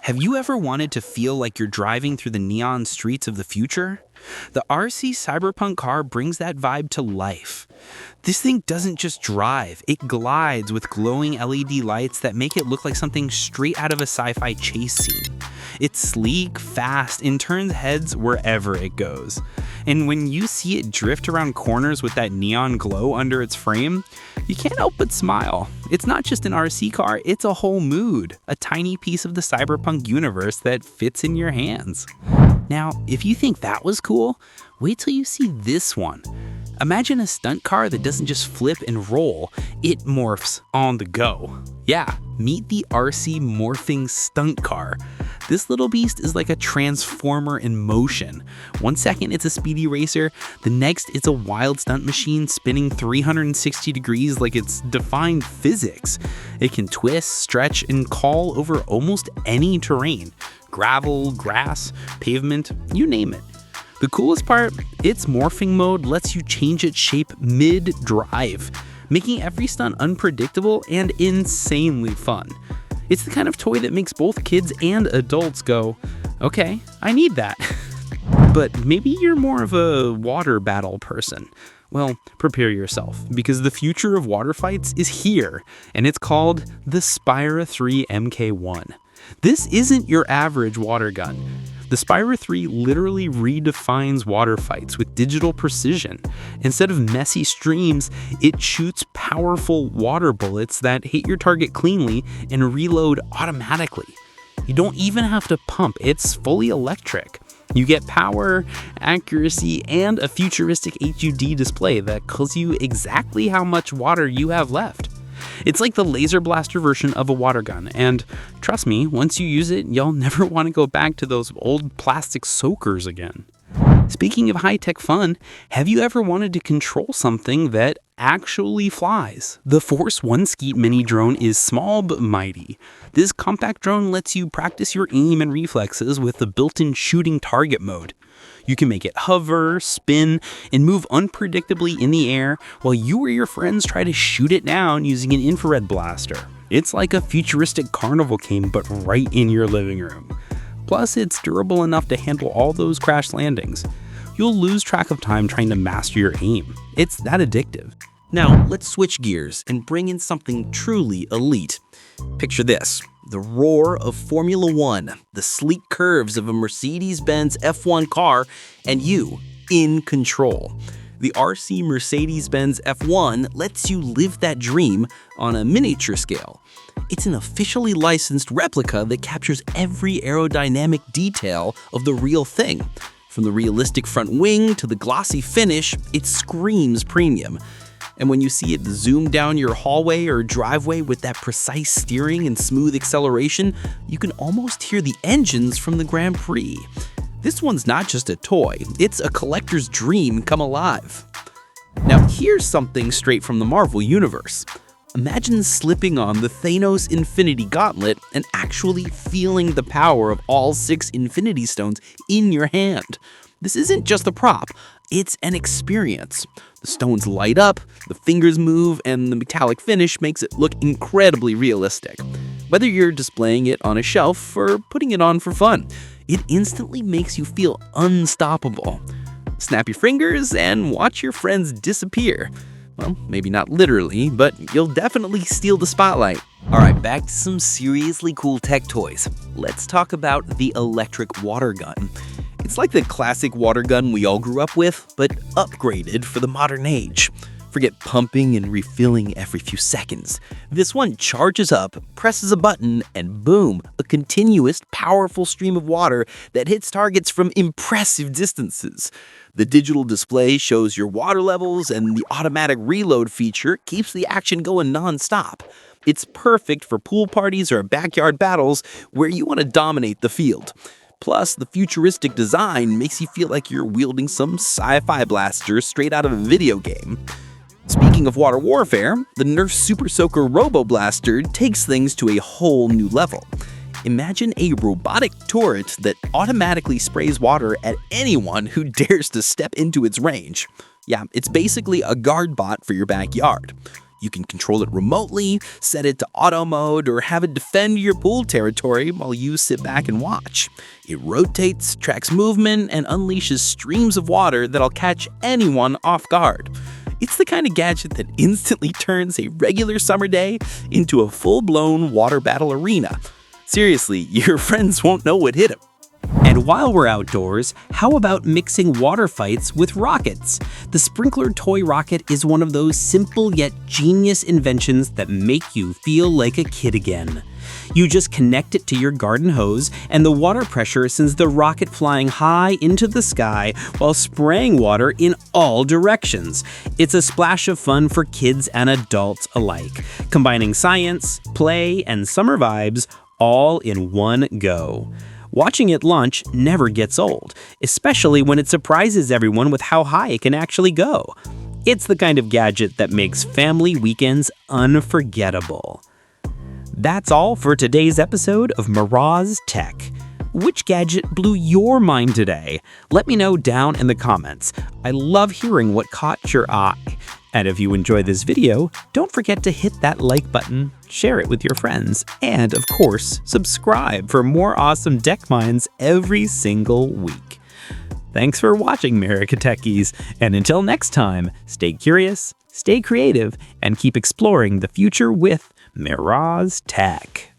Have you ever wanted to feel like you're driving through the neon streets of the future? The RC Cyberpunk car brings that vibe to life. This thing doesn't just drive, it glides with glowing LED lights that make it look like something straight out of a sci-fi chase scene. It's sleek, fast, and turns heads wherever it goes. And when you see it drift around corners with that neon glow under its frame, you can't help but smile. It's not just an RC car, it's a whole mood, a tiny piece of the cyberpunk universe that fits in your hands. Now, if you think that was cool, wait till you see this one. Imagine a stunt car that doesn't just flip and roll, it morphs on the go. Yeah, meet the RC morphing stunt car. This little beast is like a transformer in motion. 1 second it's a speedy racer, the next it's a wild stunt machine spinning 360 degrees like it's defying physics. It can twist, stretch, and call over almost any terrain. Gravel, grass, pavement, you name it. The coolest part, its morphing mode lets you change its shape mid-drive, making every stunt unpredictable and insanely fun. It's the kind of toy that makes both kids and adults go, okay, I need that. But maybe you're more of a water battle person. Well, prepare yourself, because the future of water fights is here, and it's called the Spyra 3 MK1. This isn't your average water gun. The Spyra 3 literally redefines water fights with digital precision. Instead of messy streams, it shoots powerful water bullets that hit your target cleanly and reload automatically. You don't even have to pump, it's fully electric. You get power, accuracy, and a futuristic HUD display that tells you exactly how much water you have left. It's like the laser blaster version of a water gun, and trust me, once you use it, you'll never want to go back to those old plastic soakers again. Speaking of high-tech fun, have you ever wanted to control something that actually flies? The Force 1 Skeet mini drone is small but mighty. This compact drone lets you practice your aim and reflexes with the built-in shooting target mode. You can make it hover, spin, and move unpredictably in the air while you or your friends try to shoot it down using an infrared blaster. It's like a futuristic carnival game, but right in your living room. Plus, it's durable enough to handle all those crash landings. You'll lose track of time trying to master your aim. It's that addictive. Now, let's switch gears and bring in something truly elite. Picture this. The roar of Formula One, the sleek curves of a Mercedes-Benz F1 car, and you in control. The RC Mercedes-Benz F1 lets you live that dream on a miniature scale. It's an officially licensed replica that captures every aerodynamic detail of the real thing. From the realistic front wing to the glossy finish, it screams premium. And when you see it zoom down your hallway or driveway with that precise steering and smooth acceleration, you can almost hear the engines from the Grand Prix. This one's not just a toy, it's a collector's dream come alive. Now here's something straight from the Marvel Universe. Imagine slipping on the Thanos Infinity Gauntlet and actually feeling the power of all 6 Infinity Stones in your hand. This isn't just a prop, it's an experience. The stones light up, the fingers move, and the metallic finish makes it look incredibly realistic. Whether you're displaying it on a shelf or putting it on for fun, it instantly makes you feel unstoppable. Snap your fingers and watch your friends disappear. Well, maybe not literally, but you'll definitely steal the spotlight. Alright, back to some seriously cool tech toys. Let's talk about the electric water gun. It's like the classic water gun we all grew up with, but upgraded for the modern age. Forget pumping and refilling every few seconds. This one charges up, presses a button, and boom, a continuous, powerful stream of water that hits targets from impressive distances. The digital display shows your water levels, and the automatic reload feature keeps the action going non-stop. It's perfect for pool parties or backyard battles where you want to dominate the field. Plus, the futuristic design makes you feel like you're wielding some sci-fi blaster straight out of a video game. Speaking of water warfare, the Nerf Super Soaker Robo Blaster takes things to a whole new level. Imagine a robotic turret that automatically sprays water at anyone who dares to step into its range. Yeah, it's basically a guard bot for your backyard. You can control it remotely, set it to auto mode, or have it defend your pool territory while you sit back and watch. It rotates, tracks movement, and unleashes streams of water that'll catch anyone off guard. It's the kind of gadget that instantly turns a regular summer day into a full-blown water battle arena. Seriously, your friends won't know what hit them. And while we're outdoors, how about mixing water fights with rockets? The sprinkler toy rocket is one of those simple yet genius inventions that make you feel like a kid again. You just connect it to your garden hose, and the water pressure sends the rocket flying high into the sky while spraying water in all directions. It's a splash of fun for kids and adults alike, combining science, play, and summer vibes all in one go. Watching it launch never gets old, especially when it surprises everyone with how high it can actually go. It's the kind of gadget that makes family weekends unforgettable. That's all for today's episode of Miraz Tech. Which gadget blew your mind today? Let me know down in the comments. I love hearing what caught your eye. And if you enjoyed this video, don't forget to hit that like button, share it with your friends, and of course, subscribe for more awesome tech minds every single week. Thanks for watching, America Techies, and until next time, stay curious, stay creative, and keep exploring the future with Miraz Tech.